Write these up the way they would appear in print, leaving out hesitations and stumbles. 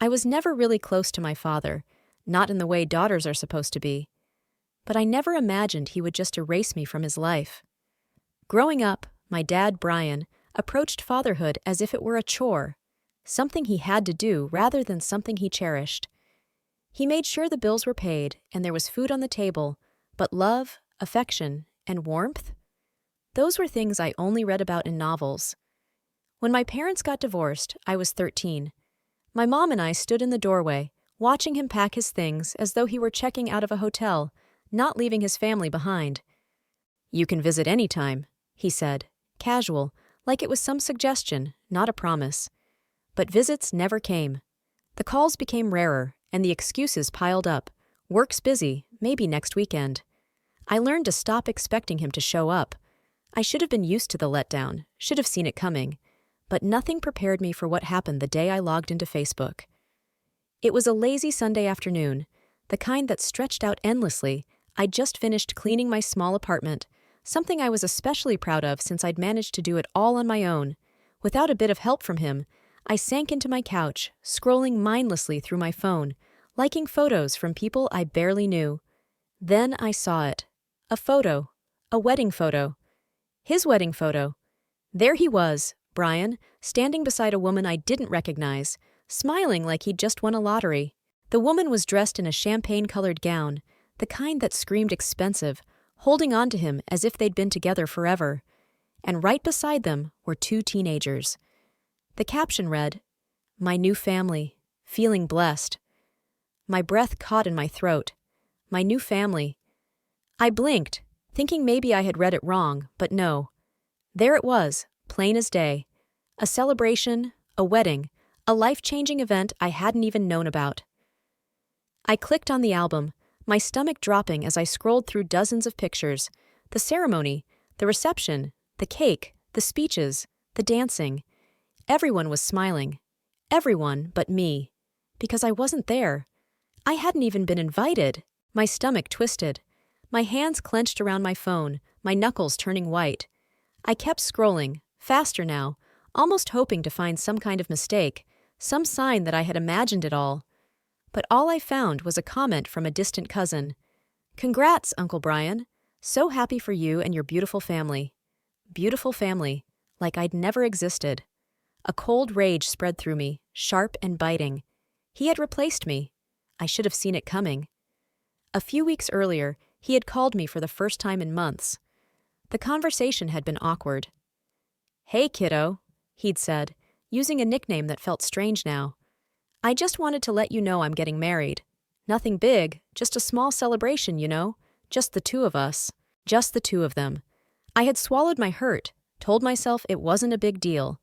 I was never really close to my father, not in the way daughters are supposed to be. But I never imagined he would just erase me from his life. Growing up, my dad, Brian, approached fatherhood as if it were a chore, something he had to do rather than something he cherished. He made sure the bills were paid and there was food on the table, but love, affection, and warmth? Those were things I only read about in novels. When my parents got divorced, I was 13. My mom and I stood in the doorway, watching him pack his things as though he were checking out of a hotel, not leaving his family behind. "You can visit any time," he said, casual, like it was some suggestion, not a promise. But visits never came. The calls became rarer, and the excuses piled up. Work's busy, maybe next weekend. I learned to stop expecting him to show up. I should have been used to the letdown, should have seen it coming. But nothing prepared me for what happened the day I logged into Facebook. It was a lazy Sunday afternoon, the kind that stretched out endlessly. I'd just finished cleaning my small apartment, something I was especially proud of since I'd managed to do it all on my own. Without a bit of help from him, I sank into my couch, scrolling mindlessly through my phone, liking photos from people I barely knew. Then I saw it. A photo. A wedding photo. His wedding photo. There he was, Brian, standing beside a woman I didn't recognize, smiling like he'd just won a lottery. The woman was dressed in a champagne-colored gown, the kind that screamed expensive, holding on to him as if they'd been together forever. And right beside them were 2 teenagers. The caption read, "My new family, feeling blessed." My breath caught in my throat. My new family. I blinked, thinking maybe I had read it wrong, but no. There it was, plain as day. A celebration, a wedding, a life-changing event I hadn't even known about. I clicked on the album, my stomach dropping as I scrolled through dozens of pictures. The ceremony, the reception, the cake, the speeches, the dancing. Everyone was smiling. Everyone but me. Because I wasn't there. I hadn't even been invited. My stomach twisted. My hands clenched around my phone, my knuckles turning white. I kept scrolling, faster now, almost hoping to find some kind of mistake, some sign that I had imagined it all. But all I found was a comment from a distant cousin. "Congrats, Uncle Brian. So happy for you and your beautiful family." Beautiful family, like I'd never existed. A cold rage spread through me, sharp and biting. He had replaced me. I should have seen it coming. A few weeks earlier, he had called me for the first time in months. The conversation had been awkward. "Hey, kiddo," he'd said, using a nickname that felt strange now. "I just wanted to let you know I'm getting married. Nothing big, just a small celebration, you know, just the 2 of us, just the 2 of them." I had swallowed my hurt, told myself it wasn't a big deal.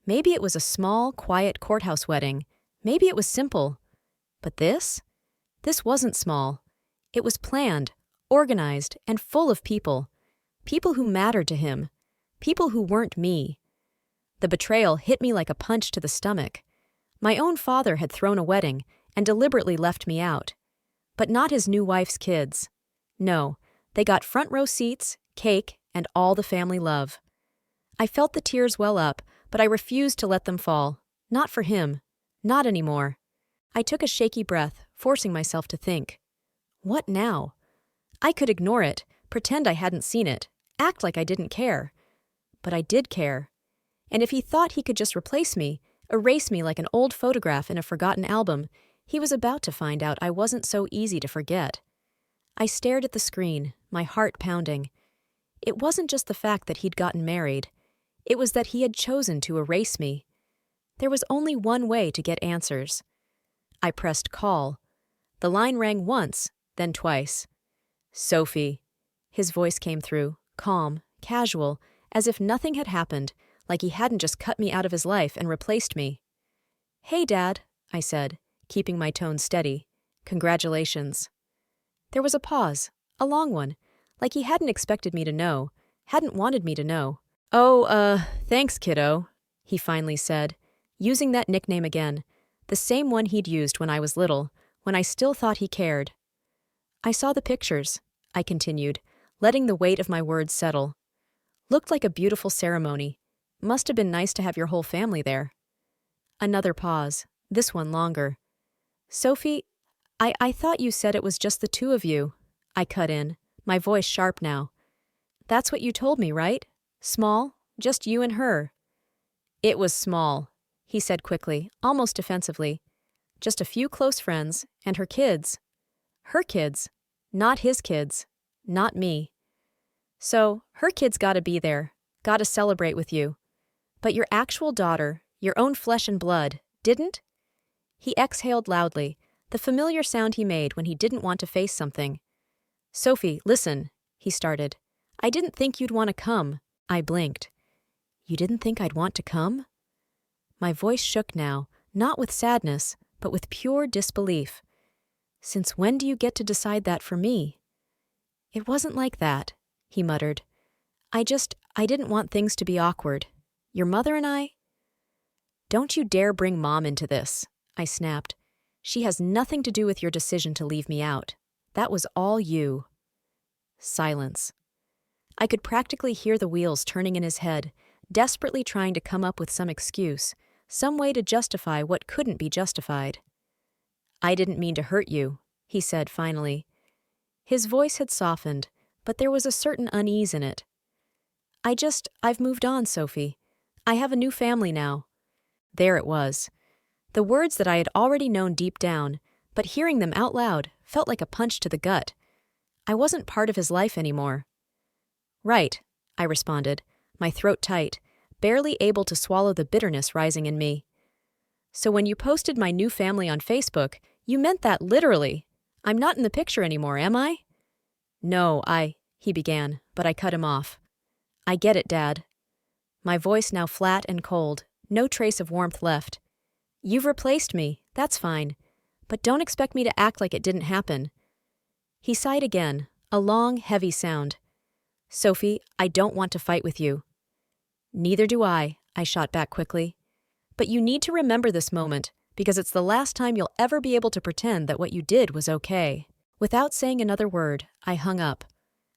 Maybe it was a small, quiet courthouse wedding. Maybe it was simple. But this? This wasn't small. It was planned, organized, and full of people. People who mattered to him. People who weren't me. The betrayal hit me like a punch to the stomach. My own father had thrown a wedding and deliberately left me out. But not his new wife's kids. No, they got front row seats, cake, and all the family love. I felt the tears well up, but I refused to let them fall. Not for him. Not anymore. I took a shaky breath, forcing myself to think. What now? I could ignore it, pretend I hadn't seen it, act like I didn't care. But I did care. And if he thought he could just replace me, erase me like an old photograph in a forgotten album, he was about to find out I wasn't so easy to forget. I stared at the screen, my heart pounding. It wasn't just the fact that he'd gotten married. It was that he had chosen to erase me. There was only one way to get answers. I pressed call. The line rang once, then twice. "Sophie." His voice came through, calm, casual, as if nothing had happened, like he hadn't just cut me out of his life and replaced me. "Hey, Dad," I said, keeping my tone steady. "Congratulations." There was a pause, a long one, like he hadn't expected me to know, hadn't wanted me to know. "Oh, thanks, kiddo," he finally said, using that nickname again, the same one he'd used when I was little, when I still thought he cared. "I saw the pictures," I continued, letting the weight of my words settle. "Looked like a beautiful ceremony. Must have been nice to have your whole family there." Another pause, this one longer. Sophie, I thought you said it was just the two of you. I cut in, my voice sharp now. That's what you told me, right? Small, just you and her. It was small, he said quickly, almost defensively. Just a few close friends, and her kids. Her kids, not his kids, not me. So, her kids gotta be there, gotta celebrate with you. But your actual daughter, your own flesh and blood, didn't? He exhaled loudly, the familiar sound he made when he didn't want to face something. Sophie, listen, he started. I didn't think you'd want to come. I blinked. You didn't think I'd want to come? My voice shook now, not with sadness, but with pure disbelief. Since when do you get to decide that for me? It wasn't like that, he muttered. I didn't want things to be awkward. Your mother and I? Don't you dare bring Mom into this, I snapped. She has nothing to do with your decision to leave me out. That was all you. Silence. I could practically hear the wheels turning in his head, desperately trying to come up with some excuse, some way to justify what couldn't be justified. I didn't mean to hurt you, he said finally. His voice had softened, but there was a certain unease in it. I've moved on, Sophie. I have a new family now. There it was. The words that I had already known deep down, but hearing them out loud felt like a punch to the gut. I wasn't part of his life anymore. Right, I responded, my throat tight, barely able to swallow the bitterness rising in me. So when you posted my new family on Facebook, you meant that literally. I'm not in the picture anymore, am I? No, he began, but I cut him off. I get it, Dad. My voice now flat and cold, no trace of warmth left. You've replaced me, that's fine, but don't expect me to act like it didn't happen. He sighed again, a long, heavy sound. Sophie, I don't want to fight with you. Neither do I shot back quickly. But you need to remember this moment, because it's the last time you'll ever be able to pretend that what you did was okay. Without saying another word, I hung up.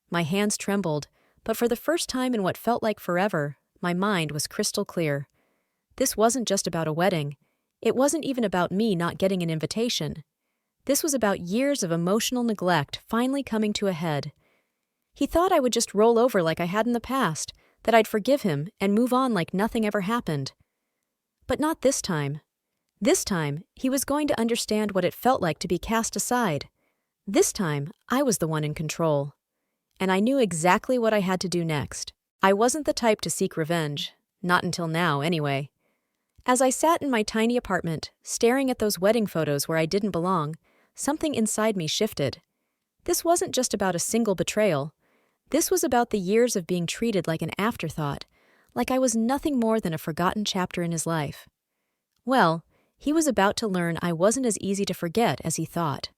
My hands trembled, but for the first time in what felt like forever, my mind was crystal clear. This wasn't just about a wedding. It wasn't even about me not getting an invitation. This was about years of emotional neglect finally coming to a head. He thought I would just roll over like I had in the past, that I'd forgive him and move on like nothing ever happened. But not this time. This time, he was going to understand what it felt like to be cast aside. This time, I was the one in control. And I knew exactly what I had to do next. I wasn't the type to seek revenge, not until now, anyway. As I sat in my tiny apartment, staring at those wedding photos where I didn't belong, something inside me shifted. This wasn't just about a single betrayal. This was about the years of being treated like an afterthought, like I was nothing more than a forgotten chapter in his life. Well, he was about to learn I wasn't as easy to forget as he thought.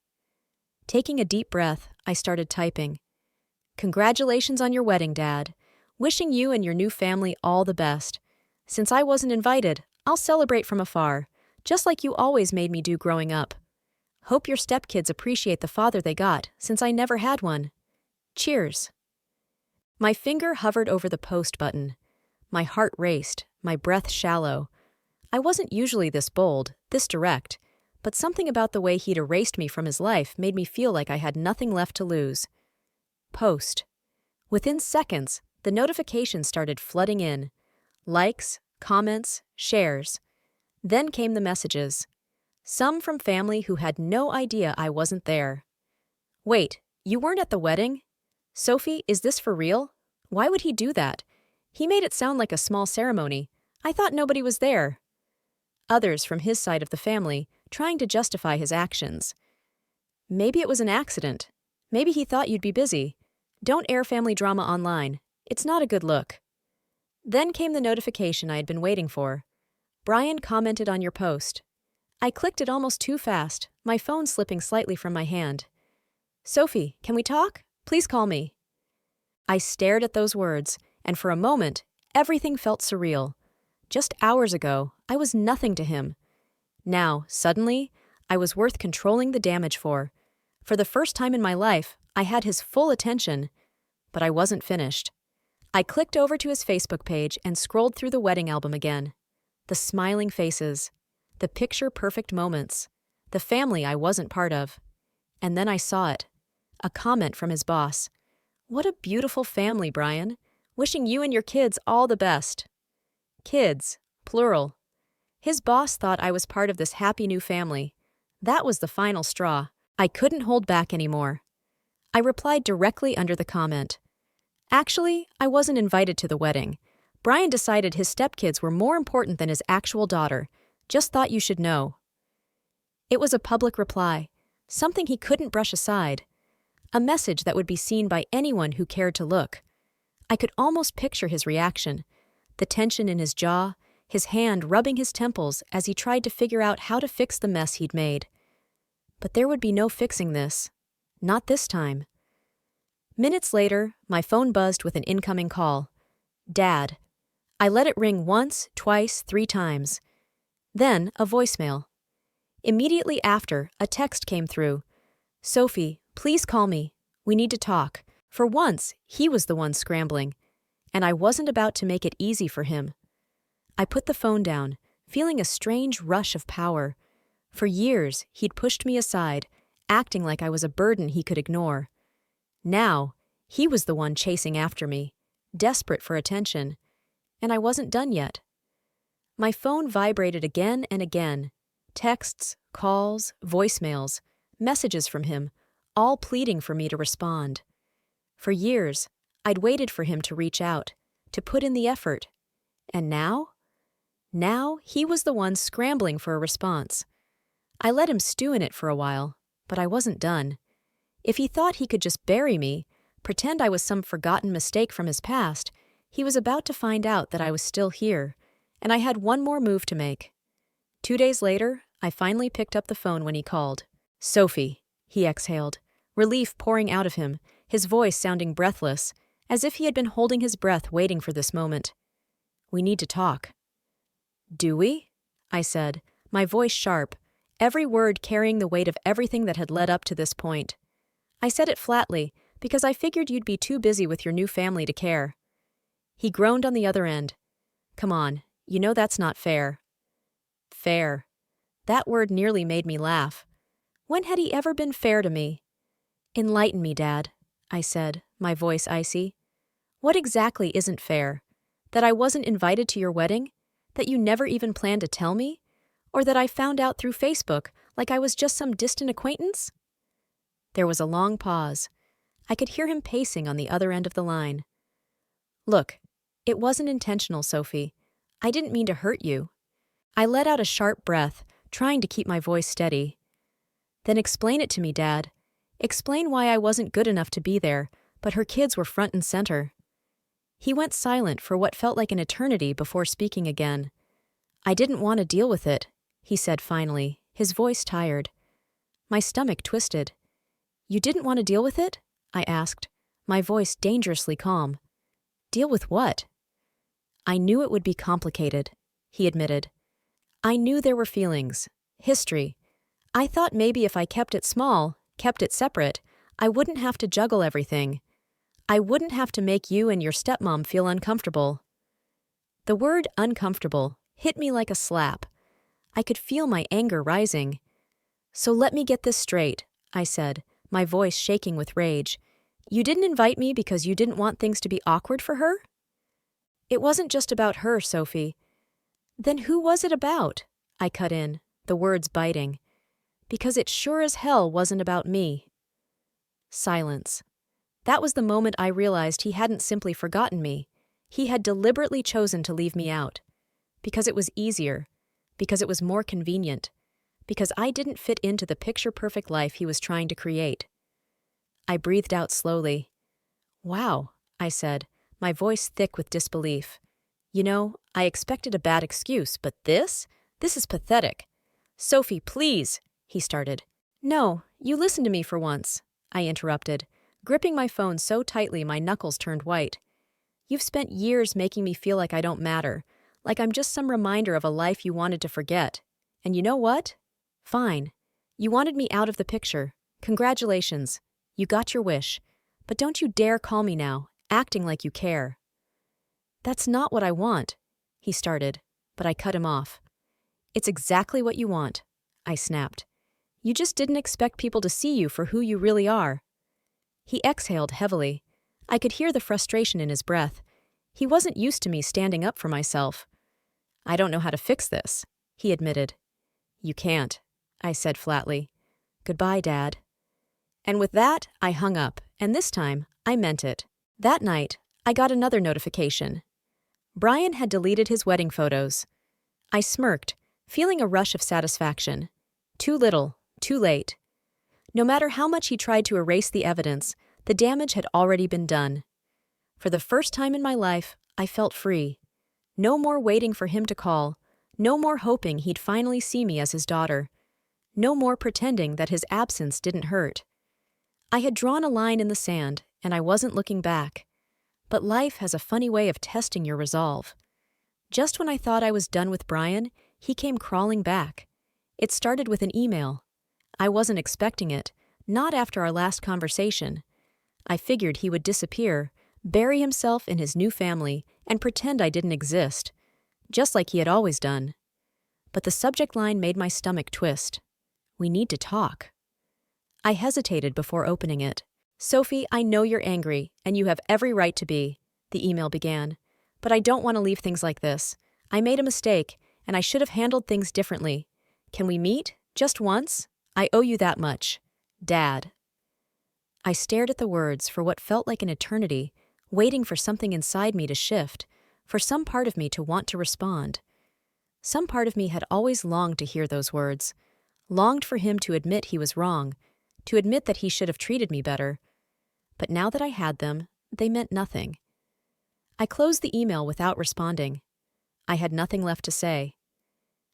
Taking a deep breath, I started typing. Congratulations on your wedding, Dad. Wishing you and your new family all the best. Since I wasn't invited, I'll celebrate from afar, just like you always made me do growing up. Hope your stepkids appreciate the father they got, since I never had one. Cheers. My finger hovered over the post button. My heart raced, my breath shallow. I wasn't usually this bold, this direct, but something about the way he'd erased me from his life made me feel like I had nothing left to lose. Post. Within seconds, the notifications started flooding in. Likes, comments, shares. Then came the messages. Some from family who had no idea I wasn't there. Wait, you weren't at the wedding? Sophie, is this for real? Why would he do that? He made it sound like a small ceremony. I thought nobody was there. Others from his side of the family, trying to justify his actions. Maybe it was an accident. Maybe he thought you'd be busy. Don't air family drama online. It's not a good look. Then came the notification I had been waiting for. Brian commented on your post. I clicked it almost too fast, my phone slipping slightly from my hand. Sophie, can we talk? Please call me. I stared at those words, and for a moment, everything felt surreal. Just hours ago, I was nothing to him. Now, suddenly, I was worth controlling the damage for. For the first time in my life, I had his full attention, but I wasn't finished. I clicked over to his Facebook page and scrolled through the wedding album again. The smiling faces. The picture-perfect moments. The family I wasn't part of. And then I saw it. A comment from his boss. "What a beautiful family, Brian. Wishing you and your kids all the best." Kids, plural. His boss thought I was part of this happy new family. That was the final straw. I couldn't hold back anymore. I replied directly under the comment. Actually, I wasn't invited to the wedding. Brian decided his stepkids were more important than his actual daughter. Just thought you should know. It was a public reply, something he couldn't brush aside. A message that would be seen by anyone who cared to look. I could almost picture his reaction, the tension in his jaw, his hand rubbing his temples as he tried to figure out how to fix the mess he'd made. But there would be no fixing this. Not this time. Minutes later, my phone buzzed with an incoming call. Dad. I let it ring once, twice, 3 times. Then a voicemail. Immediately after, a text came through. "Sophie, please call me. We need to talk." For once, he was the one scrambling, and I wasn't about to make it easy for him. I put the phone down, feeling a strange rush of power. For years, he'd pushed me aside, acting like I was a burden he could ignore. Now, he was the one chasing after me, desperate for attention, and I wasn't done yet. My phone vibrated again and again. Texts, calls, voicemails, messages from him, all pleading for me to respond. For years, I'd waited for him to reach out, to put in the effort. And now? Now, he was the one scrambling for a response. I let him stew in it for a while, but I wasn't done. If he thought he could just bury me, pretend I was some forgotten mistake from his past, he was about to find out that I was still here, and I had one more move to make. 2 days later, I finally picked up the phone when he called. "Sophie," he exhaled, relief pouring out of him, his voice sounding breathless, as if he had been holding his breath waiting for this moment. "We need to talk." "Do we?" I said, my voice sharp, every word carrying the weight of everything that had led up to this point. I said it flatly, because I figured you'd be too busy with your new family to care. He groaned on the other end. "Come on, you know that's not fair." Fair. That word nearly made me laugh. When had he ever been fair to me? "Enlighten me, Dad," I said, my voice icy. "What exactly isn't fair? That I wasn't invited to your wedding? That you never even planned to tell me? Or that I found out through Facebook like I was just some distant acquaintance?" There was a long pause. I could hear him pacing on the other end of the line. "Look, it wasn't intentional, Sophie. I didn't mean to hurt you." I let out a sharp breath, trying to keep my voice steady. "Then explain it to me, Dad. Explain why I wasn't good enough to be there, but her kids were front and center." He went silent for what felt like an eternity before speaking again. "I didn't want to deal with it," he said finally, his voice tired. My stomach twisted. "You didn't want to deal with it?" I asked, my voice dangerously calm. "Deal with what?" "I knew it would be complicated," he admitted. "I knew there were feelings, history. I thought maybe if I kept it small, kept it separate, I wouldn't have to juggle everything. I wouldn't have to make you and your stepmom feel uncomfortable." The word uncomfortable hit me like a slap. I could feel my anger rising. "So let me get this straight," I said, my voice shaking with rage. "You didn't invite me because you didn't want things to be awkward for her?" "It wasn't just about her, Sophie." "Then who was it about?" I cut in, the words biting. "Because it sure as hell wasn't about me." Silence. That was the moment I realized he hadn't simply forgotten me. He had deliberately chosen to leave me out. Because it was easier. Because it was more convenient. Because I didn't fit into the picture-perfect life he was trying to create. I breathed out slowly. "Wow," I said, my voice thick with disbelief. "You know, I expected a bad excuse, but this is pathetic." "Sophie, please," he started. "No, you listen to me for once," I interrupted, gripping my phone so tightly my knuckles turned white. "You've spent years making me feel like I don't matter, like I'm just some reminder of a life you wanted to forget. And you know what? Fine. You wanted me out of the picture. Congratulations. You got your wish. But don't you dare call me now, acting like you care." "That's not what I want," he started, but I cut him off. It's exactly what you want, I snapped. You just didn't expect people to see you for who you really are. He exhaled heavily. I could hear the frustration in his breath. He wasn't used to me standing up for myself. I don't know how to fix this, he admitted. You can't, I said flatly. Goodbye, Dad. And with that, I hung up, and this time, I meant it. That night, I got another notification. Brian had deleted his wedding photos. I smirked, feeling a rush of satisfaction. Too little, too late. No matter how much he tried to erase the evidence, the damage had already been done. For the first time in my life, I felt free. No more waiting for him to call. No more hoping he'd finally see me as his daughter. No more pretending that his absence didn't hurt. I had drawn a line in the sand, and I wasn't looking back. But life has a funny way of testing your resolve. Just when I thought I was done with Brian, he came crawling back. It started with an email. I wasn't expecting it, not after our last conversation. I figured he would disappear, bury himself in his new family, and pretend I didn't exist, just like he had always done. But the subject line made my stomach twist. We need to talk. I hesitated before opening it. Sophie, I know you're angry, and you have every right to be, the email began. But I don't want to leave things like this. I made a mistake, and I should have handled things differently. Can we meet? Just once? I owe you that much. Dad. I stared at the words for what felt like an eternity, waiting for something inside me to shift, for some part of me to want to respond. Some part of me had always longed to hear those words, longed for him to admit he was wrong, to admit that he should have treated me better. But now that I had them, they meant nothing. I closed the email without responding. I had nothing left to say.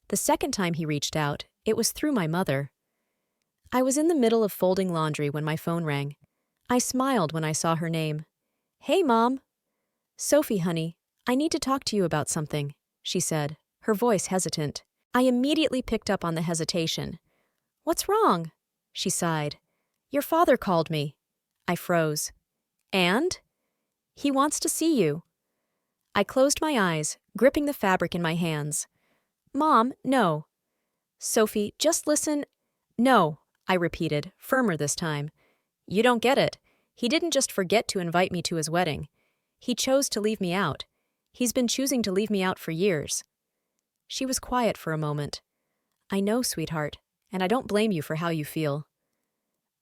The second time he reached out, it was through my mother. I was in the middle of folding laundry when my phone rang. I smiled when I saw her name. Hey, Mom. Sophie, honey, I need to talk to you about something, she said, her voice hesitant. I immediately picked up on the hesitation. What's wrong? She sighed. Your father called me. I froze. And? He wants to see you. I closed my eyes, gripping the fabric in my hands. Mom, no. Sophie, just listen. No, I repeated, firmer this time. You don't get it. He didn't just forget to invite me to his wedding. He chose to leave me out. He's been choosing to leave me out for years. She was quiet for a moment. I know, sweetheart, and I don't blame you for how you feel.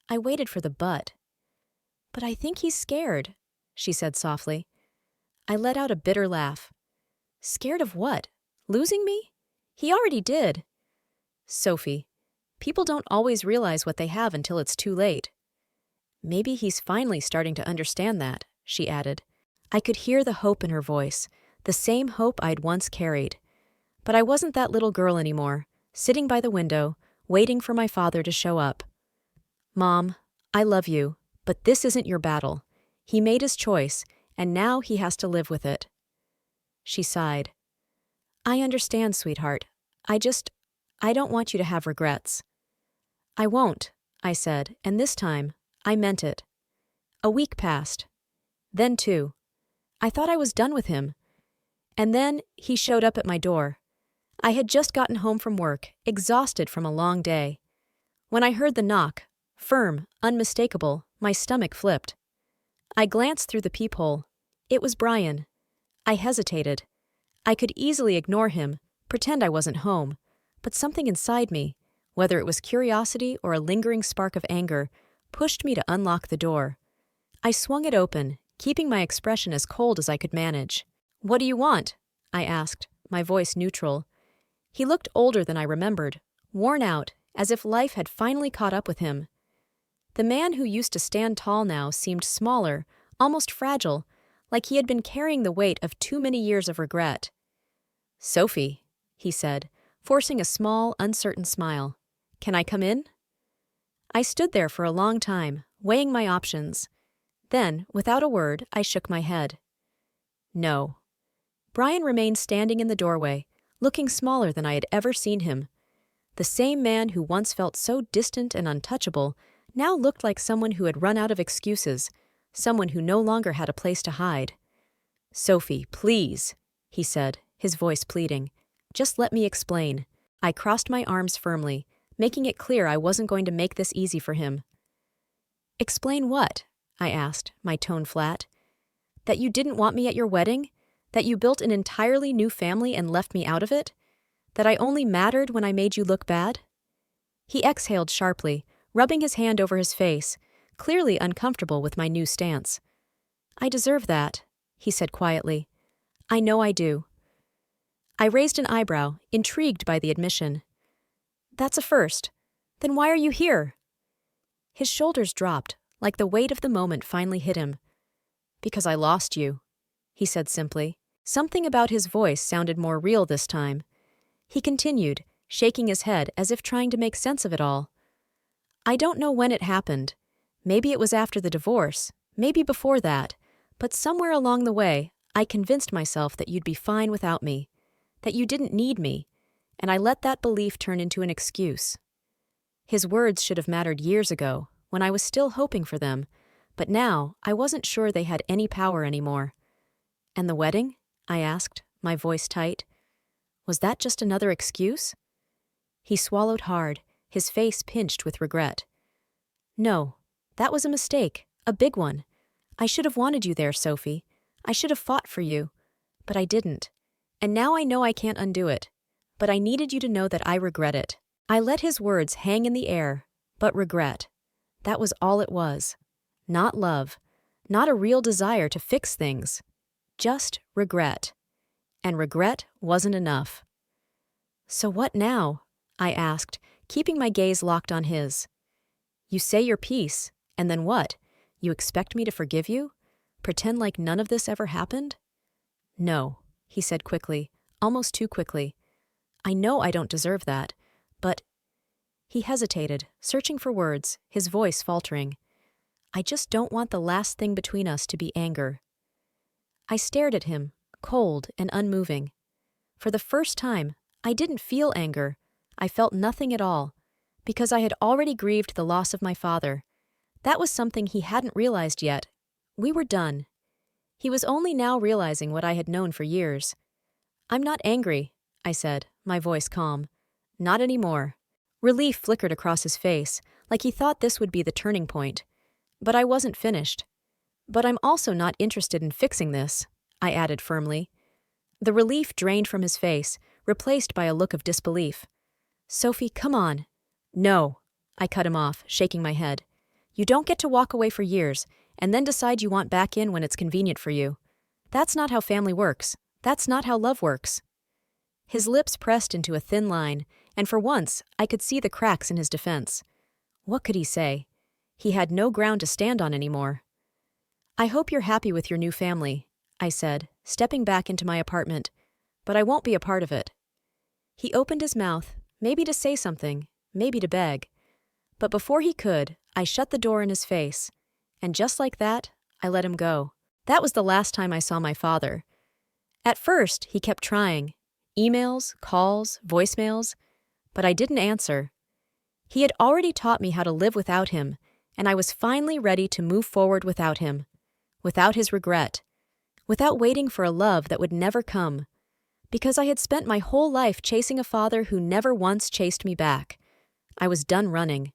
I waited for the but. But I think he's scared, she said softly. I let out a bitter laugh. Scared of what? Losing me? He already did. Sophie, people don't always realize what they have until it's too late. Maybe he's finally starting to understand that, she added. I could hear the hope in her voice, the same hope I'd once carried. But I wasn't that little girl anymore, sitting by the window, waiting for my father to show up. Mom, I love you, but this isn't your battle. He made his choice, and now he has to live with it. She sighed. I understand, sweetheart. I don't want you to have regrets. I won't, I said, and this time, I meant it. A week passed. Then 2. I thought I was done with him. And then he showed up at my door. I had just gotten home from work, exhausted from a long day. When I heard the knock, firm, unmistakable, my stomach flipped. I glanced through the peephole. It was Brian. I hesitated. I could easily ignore him, pretend I wasn't home, but something inside me, whether it was curiosity or a lingering spark of anger, pushed me to unlock the door. I swung it open, keeping my expression as cold as I could manage. What do you want? I asked, my voice neutral. He looked older than I remembered, worn out, as if life had finally caught up with him. The man who used to stand tall now seemed smaller, almost fragile, like he had been carrying the weight of too many years of regret. Sophie, he said, forcing a small, uncertain smile. Can I come in? I stood there for a long time, weighing my options. Then, without a word, I shook my head. No. Brian remained standing in the doorway, looking smaller than I had ever seen him. The same man who once felt so distant and untouchable now looked like someone who had run out of excuses, someone who no longer had a place to hide. Sophie, please, he said, his voice pleading. Just let me explain. I crossed my arms firmly, making it clear I wasn't going to make this easy for him. "Explain what?" I asked, my tone flat. "That you didn't want me at your wedding? That you built an entirely new family and left me out of it? That I only mattered when I made you look bad?" He exhaled sharply, rubbing his hand over his face, clearly uncomfortable with my new stance. "I deserve that," he said quietly. "I know I do." I raised an eyebrow, intrigued by the admission. "That's a first. Then why are you here?" His shoulders dropped, like the weight of the moment finally hit him. "Because I lost you," he said simply. Something about his voice sounded more real this time. He continued, shaking his head as if trying to make sense of it all. "I don't know when it happened. Maybe it was after the divorce, maybe before that, but somewhere along the way, I convinced myself that you'd be fine without me, that you didn't need me, and I let that belief turn into an excuse." His words should have mattered years ago, when I was still hoping for them, but now I wasn't sure they had any power anymore. "And the wedding?" I asked, my voice tight. "Was that just another excuse?" He swallowed hard, his face pinched with regret. "No, that was a mistake, a big one. I should have wanted you there, Sophie. I should have fought for you. But I didn't. And now I know I can't undo it. But I needed you to know that I regret it." I let his words hang in the air, but regret. That was all it was. Not love. Not a real desire to fix things. Just regret. And regret wasn't enough. "So what now?" I asked, keeping my gaze locked on his. "You say your piece, and then what? You expect me to forgive you? Pretend like none of this ever happened?" "No," he said quickly, almost too quickly. "I know I don't deserve that, but—" He hesitated, searching for words, his voice faltering. "I just don't want the last thing between us to be anger." I stared at him, cold and unmoving. For the first time, I didn't feel anger. I felt nothing at all, because I had already grieved the loss of my father. That was something he hadn't realized yet. We were done. He was only now realizing what I had known for years. "I'm not angry," I said, my voice calm. "Not anymore." Relief flickered across his face, like he thought this would be the turning point. But I wasn't finished. "But I'm also not interested in fixing this," I added firmly. The relief drained from his face, replaced by a look of disbelief. "Sophie, come on." "No," I cut him off, shaking my head. "You don't get to walk away for years, and then decide you want back in when it's convenient for you. That's not how family works. That's not how love works." His lips pressed into a thin line, and for once I could see the cracks in his defense. What could he say? He had no ground to stand on anymore. "I hope you're happy with your new family," I said, stepping back into my apartment, "but I won't be a part of it." He opened his mouth, maybe to say something, maybe to beg. But before he could, I shut the door in his face, and just like that, I let him go. That was the last time I saw my father. At first, he kept trying. Emails, calls, voicemails, but I didn't answer. He had already taught me how to live without him, and I was finally ready to move forward without him, without his regret, without waiting for a love that would never come, because I had spent my whole life chasing a father who never once chased me back. I was done running.